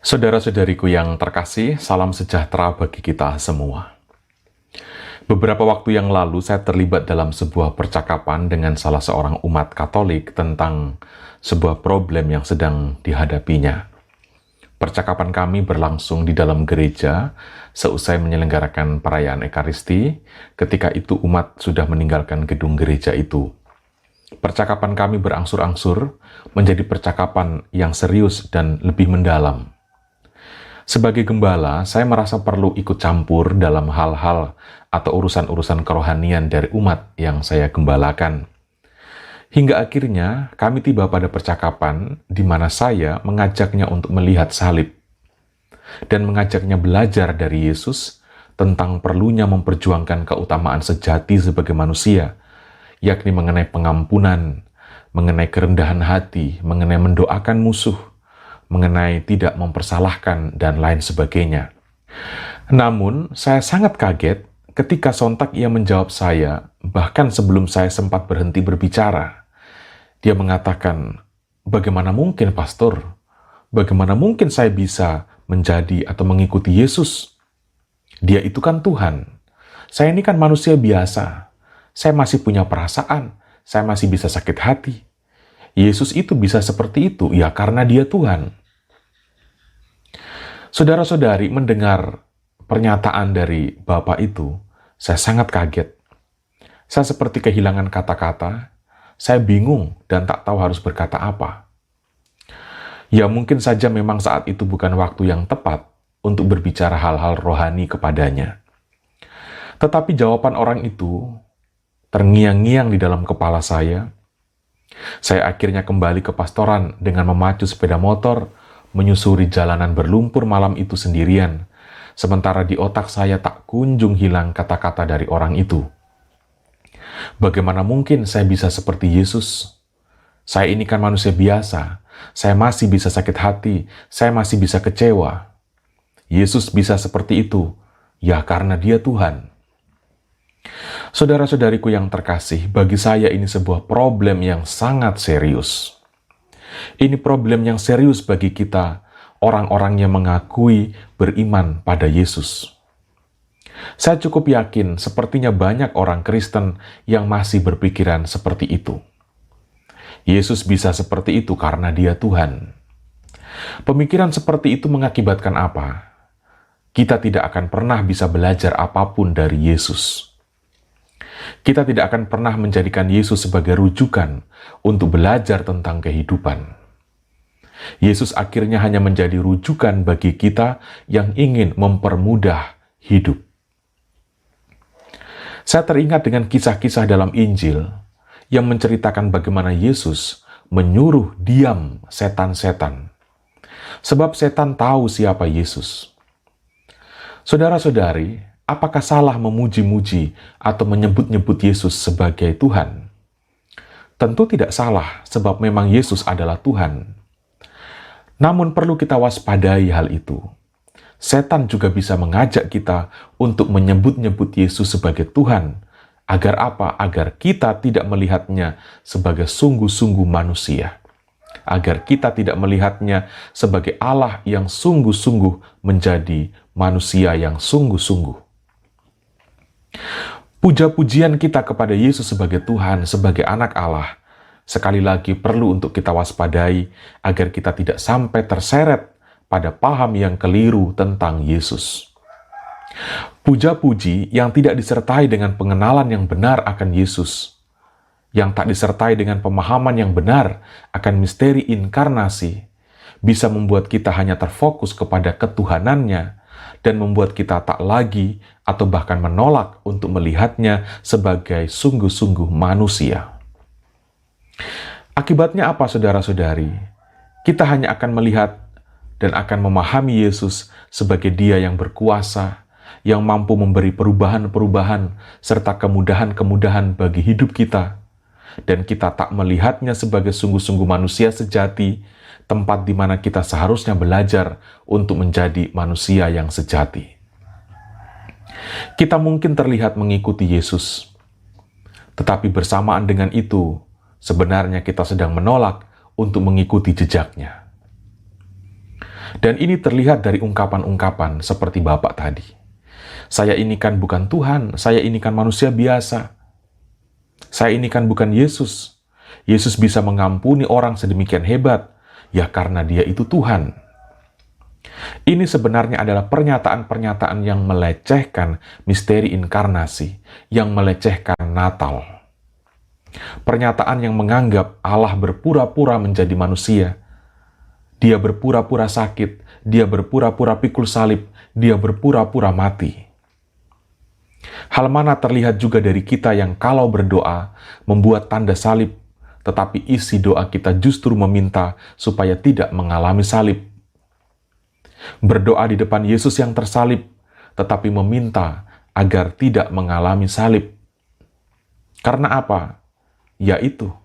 Saudara-saudariku yang terkasih, salam sejahtera bagi kita semua. Beberapa waktu yang lalu saya terlibat dalam sebuah percakapan dengan salah seorang umat Katolik tentang sebuah problem yang sedang dihadapinya. Percakapan kami berlangsung di dalam gereja seusai menyelenggarakan perayaan Ekaristi. Ketika itu umat sudah meninggalkan gedung gereja itu. Percakapan kami berangsur-angsur menjadi percakapan yang serius dan lebih mendalam. Sebagai gembala, saya merasa perlu ikut campur dalam hal-hal atau urusan-urusan kerohanian dari umat yang saya gembalakan. Hingga akhirnya kami tiba pada percakapan di mana saya mengajaknya untuk melihat salib dan mengajaknya belajar dari Yesus tentang perlunya memperjuangkan keutamaan sejati sebagai manusia, yakni mengenai pengampunan, mengenai kerendahan hati, mengenai mendoakan musuh, mengenai tidak mempersalahkan, dan lain sebagainya. Namun, saya sangat kaget ketika sontak ia menjawab saya, bahkan sebelum saya sempat berhenti berbicara. Dia mengatakan, "Bagaimana mungkin, Pastor? Bagaimana mungkin saya bisa menjadi atau mengikuti Yesus? Dia itu kan Tuhan. Saya ini kan manusia biasa. Saya masih punya perasaan. Saya masih bisa sakit hati. Yesus itu bisa seperti itu, ya karena dia Tuhan." Saudara-saudari mendengar pernyataan dari Bapak itu, saya sangat kaget. Saya seperti kehilangan kata-kata, saya bingung dan tak tahu harus berkata apa. Ya mungkin saja memang saat itu bukan waktu yang tepat untuk berbicara hal-hal rohani kepadanya. Tetapi jawaban orang itu terngiang-ngiang di dalam kepala saya. Saya akhirnya kembali ke pastoran dengan memacu sepeda motor, menyusuri jalanan berlumpur malam itu sendirian, sementara di otak saya tak kunjung hilang kata-kata dari orang itu. Bagaimana mungkin saya bisa seperti Yesus? Saya ini kan manusia biasa, saya masih bisa sakit hati, saya masih bisa kecewa. Yesus bisa seperti itu, ya karena dia Tuhan. Saudara-saudariku yang terkasih, bagi saya ini sebuah problem yang sangat serius. Ini problem yang serius bagi kita, orang-orang yang mengakui beriman pada Yesus. Saya cukup yakin sepertinya banyak orang Kristen yang masih berpikiran seperti itu. Yesus bisa seperti itu karena dia Tuhan. Pemikiran seperti itu mengakibatkan apa? Kita tidak akan pernah bisa belajar apapun dari Yesus. Kita tidak akan pernah menjadikan Yesus sebagai rujukan untuk belajar tentang kehidupan. Yesus akhirnya hanya menjadi rujukan bagi kita yang ingin mempermudah hidup. Saya teringat dengan kisah-kisah dalam Injil yang menceritakan bagaimana Yesus menyuruh diam setan-setan. Sebab setan tahu siapa Yesus. Saudara-saudari, apakah salah memuji-muji atau menyebut-nyebut Yesus sebagai Tuhan? Tentu tidak salah, sebab memang Yesus adalah Tuhan. Namun perlu kita waspadai hal itu. Setan juga bisa mengajak kita untuk menyebut-nyebut Yesus sebagai Tuhan. Agar apa? Agar kita tidak melihatnya sebagai sungguh-sungguh manusia. Agar kita tidak melihatnya sebagai Allah yang sungguh-sungguh menjadi manusia yang sungguh-sungguh. Puja-pujian kita kepada Yesus sebagai Tuhan, sebagai anak Allah, sekali lagi perlu untuk kita waspadai agar kita tidak sampai terseret pada paham yang keliru tentang Yesus. Puja-puji yang tidak disertai dengan pengenalan yang benar akan Yesus, yang tak disertai dengan pemahaman yang benar akan misteri inkarnasi, bisa membuat kita hanya terfokus kepada ketuhanannya dan membuat kita tak lagi atau bahkan menolak untuk melihatnya sebagai sungguh-sungguh manusia. Akibatnya apa, saudara-saudari? Kita hanya akan melihat dan akan memahami Yesus sebagai Dia yang berkuasa, yang mampu memberi perubahan-perubahan serta kemudahan-kemudahan bagi hidup kita. Dan kita tak melihatnya sebagai sungguh-sungguh manusia sejati, tempat di mana kita seharusnya belajar untuk menjadi manusia yang sejati. Kita mungkin terlihat mengikuti Yesus, tetapi bersamaan dengan itu, sebenarnya kita sedang menolak untuk mengikuti jejaknya. Dan ini terlihat dari ungkapan-ungkapan seperti Bapak tadi. Saya ini kan bukan Tuhan, saya ini kan manusia biasa. Saya ini kan bukan Yesus. Yesus bisa mengampuni orang sedemikian hebat, ya karena dia itu Tuhan. Ini sebenarnya adalah pernyataan-pernyataan yang melecehkan misteri inkarnasi, yang melecehkan Natal. Pernyataan yang menganggap Allah berpura-pura menjadi manusia. Dia berpura-pura sakit, dia berpura-pura pikul salib, dia berpura-pura mati. Hal mana terlihat juga dari kita yang kalau berdoa membuat tanda salib, tetapi isi doa kita justru meminta supaya tidak mengalami salib. Berdoa di depan Yesus yang tersalib, tetapi meminta agar tidak mengalami salib. Karena apa? Yaitu,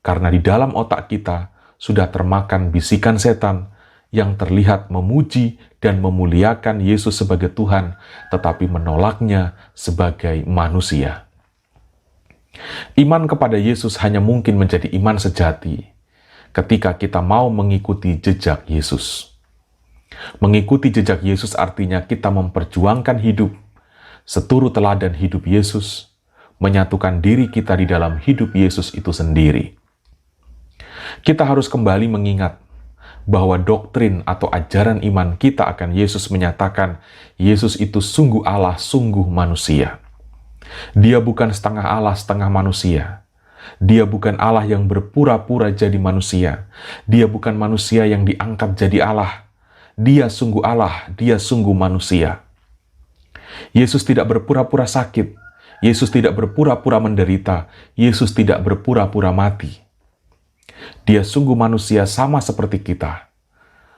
karena di dalam otak kita sudah termakan bisikan setan yang terlihat memuji dan memuliakan Yesus sebagai Tuhan, tetapi menolaknya sebagai manusia. Iman kepada Yesus hanya mungkin menjadi iman sejati ketika kita mau mengikuti jejak Yesus. Mengikuti jejak Yesus artinya kita memperjuangkan hidup seturut teladan hidup Yesus, menyatukan diri kita di dalam hidup Yesus itu sendiri. Kita harus kembali mengingat bahwa doktrin atau ajaran iman kita akan Yesus menyatakan Yesus itu sungguh Allah, sungguh manusia. Dia bukan setengah Allah, setengah manusia. Dia bukan Allah yang berpura-pura jadi manusia. Dia bukan manusia yang diangkat jadi Allah. Dia sungguh Allah, dia sungguh manusia. Yesus tidak berpura-pura sakit. Yesus tidak berpura-pura menderita. Yesus tidak berpura-pura mati. Dia sungguh manusia sama seperti kita.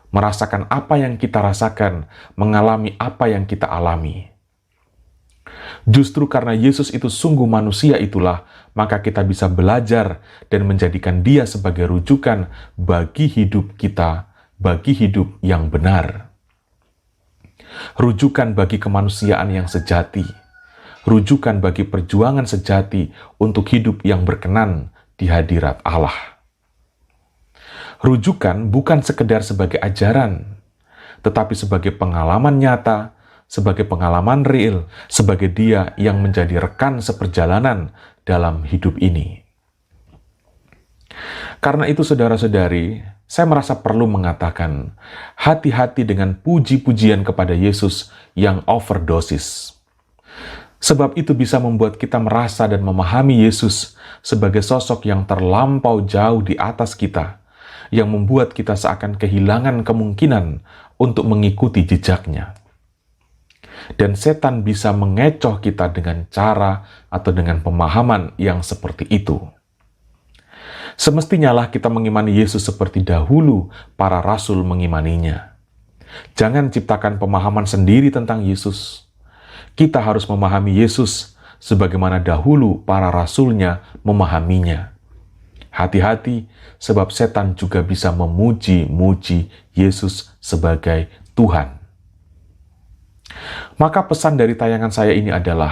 Merasakan apa yang kita rasakan, mengalami apa yang kita alami. Justru karena Yesus itu sungguh manusia itulah, maka kita bisa belajar dan menjadikan dia sebagai rujukan bagi hidup kita, bagi hidup yang benar. Rujukan bagi kemanusiaan yang sejati. Rujukan bagi perjuangan sejati untuk hidup yang berkenan di hadirat Allah. Rujukan bukan sekedar sebagai ajaran, tetapi sebagai pengalaman nyata, sebagai pengalaman real, sebagai dia yang menjadi rekan seperjalanan dalam hidup ini. Karena itu saudara-saudari, saya merasa perlu mengatakan, hati-hati dengan puji-pujian kepada Yesus yang overdosis. Sebab itu bisa membuat kita merasa dan memahami Yesus sebagai sosok yang terlampau jauh di atas kita, yang membuat kita seakan kehilangan kemungkinan untuk mengikuti jejaknya. Dan setan bisa mengecoh kita dengan cara atau dengan pemahaman yang seperti itu. Semestinya lah kita mengimani Yesus seperti dahulu para rasul mengimaninya. Jangan ciptakan pemahaman sendiri tentang Yesus. Kita harus memahami Yesus sebagaimana dahulu para rasulnya memahaminya. Hati-hati, sebab setan juga bisa memuji-muji Yesus sebagai Tuhan. Maka pesan dari tayangan saya ini adalah,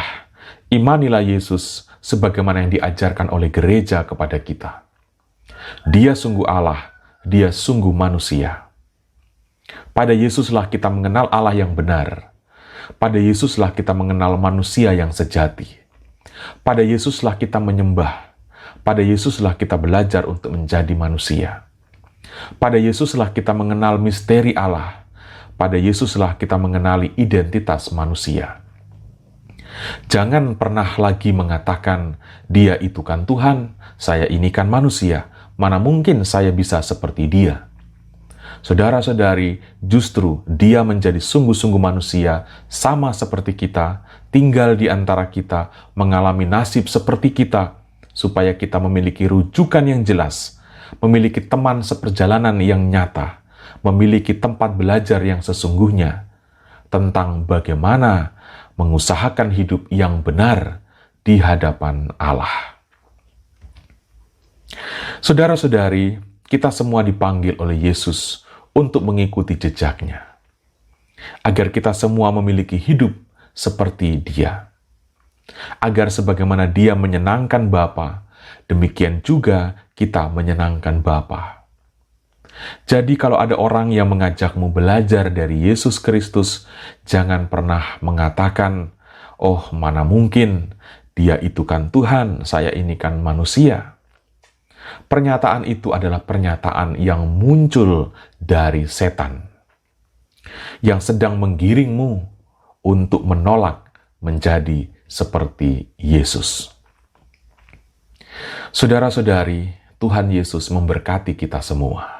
imanilah Yesus sebagaimana yang diajarkan oleh gereja kepada kita. Dia sungguh Allah, dia sungguh manusia. Pada Yesuslah kita mengenal Allah yang benar. Pada Yesuslah kita mengenal manusia yang sejati. Pada Yesuslah kita menyembah. Pada Yesuslah kita belajar untuk menjadi manusia. Pada Yesuslah kita mengenal misteri Allah. Pada Yesuslah kita mengenali identitas manusia. Jangan pernah lagi mengatakan, dia itu kan Tuhan, saya ini kan manusia, mana mungkin saya bisa seperti dia. Saudara-saudari, justru dia menjadi sungguh-sungguh manusia, sama seperti kita, tinggal di antara kita, mengalami nasib seperti kita, supaya kita memiliki rujukan yang jelas, memiliki teman seperjalanan yang nyata, memiliki tempat belajar yang sesungguhnya, tentang bagaimana mengusahakan hidup yang benar di hadapan Allah. Saudara-saudari, kita semua dipanggil oleh Yesus untuk mengikuti jejaknya, agar kita semua memiliki hidup seperti Dia. Agar sebagaimana Dia menyenangkan Bapa, demikian juga kita menyenangkan Bapa. Jadi kalau ada orang yang mengajakmu belajar dari Yesus Kristus, jangan pernah mengatakan, "Oh, mana mungkin, dia itu kan Tuhan, saya ini kan manusia." Pernyataan itu adalah pernyataan yang muncul dari setan, yang sedang menggiringmu untuk menolak menjadi seperti Yesus. Saudara-saudari, Tuhan Yesus memberkati kita semua.